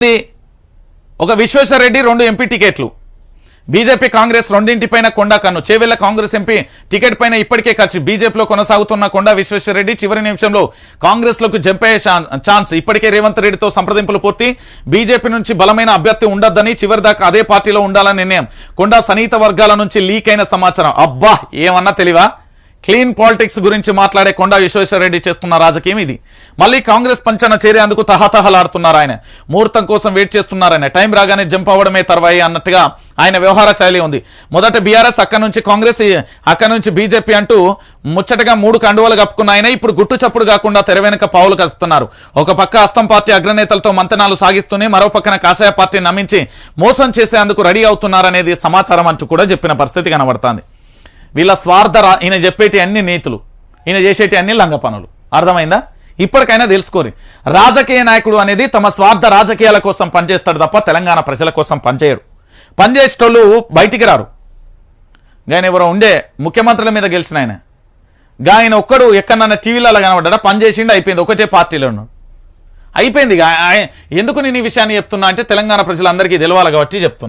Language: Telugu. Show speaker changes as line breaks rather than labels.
ఒక విశ్వేశ్వరరెడ్డి 2 ఎంపీ టికెట్లు బీజేపీ కాంగ్రెస్ రెండింటిపైన కొండా కన్ను చేవెళ్ల కాంగ్రెస్ ఎంపీ టికెట్ పైన ఇప్పటికే ఖర్చు బీజేపీలో కొనసాగుతున్న కొండా విశ్వేశ్వరరెడ్డి చివరి నిమిషంలో కాంగ్రెస్ లోకి జంప్ అయ్యే ఛాన్స్ ఇప్పటికే రేవంత్ రెడ్డితో సంప్రదింపులు పూర్తి బీజేపీ నుంచి బలమైన అభ్యర్థి ఉండొద్దని చివరిదాకా అదే పార్టీలో ఉండాలని నిర్ణయం కొండా సన్నిహిత వర్గాల నుంచి లీక్ అయిన సమాచారం అబ్బా ఏమన్నా తెలివా క్లీన్ పాలిటిక్స్ గురించి మాట్లాడే కొండా విశ్వేశ్వరరెడ్డి చేస్తున్న రాజకీయం ఇది మళ్ళీ కాంగ్రెస్ పంచన చేరేందుకు తహతహలాడుతున్నారు ఆయన ముహూర్తం కోసం వెయిట్ చేస్తున్నారాయన టైం రాగానే జంప్ అవ్వడమే తర్వాయి అన్నట్టుగా ఆయన వ్యవహార శైలి ఉంది మొదట బీఆర్ఎస్ అక్కడి నుంచి కాంగ్రెస్ అక్కడి నుంచి బీజేపీ అంటూ ముచ్చటగా 3 కండువలు కప్పుకున్న ఆయన ఇప్పుడు గుట్టు చప్పుడు కాకుండా తెర వెనుక పావులు కలుపుతున్నారు ఒక పక్క అస్తం పార్టీ అగ్రనేతలతో మంతనాలు సాగిస్తూనే మరో పక్కన కాషాయ పార్టీని నమ్మించి మోసం చేసేందుకు రెడీ అవుతున్నారనేది సమాచారం అంటూ కూడా చెప్పిన పరిస్థితి కనబడుతోంది వీళ్ళ స్వార్థ ఈయన చెప్పేటి అన్ని నీతులు ఈయన చేసేటి అన్ని లంగ పనులు అర్థమైందా ఇప్పటికైనా తెలుసుకోరి రాజకీయ నాయకుడు అనేది తమ స్వార్థ రాజకీయాల కోసం పనిచేస్తాడు తప్ప తెలంగాణ ప్రజల కోసం పనిచేయడు పనిచేసేటోళ్ళు బయటికి రారు ఆయన ఎవరో ఉండే ముఖ్యమంత్రుల మీద గెలిచిన ఆయన ఒక్కడు ఎక్కడన్నా టీవీలో అలా కనబడ్డా పనిచేసిండు అయిపోయింది ఒకటే పార్టీలో ఉన్నాడు అయిపోయింది ఎందుకు నేను ఈ విషయాన్ని చెప్తున్నా అంటే తెలంగాణ ప్రజలందరికీ తెలవాలి కాబట్టి చెప్తున్నా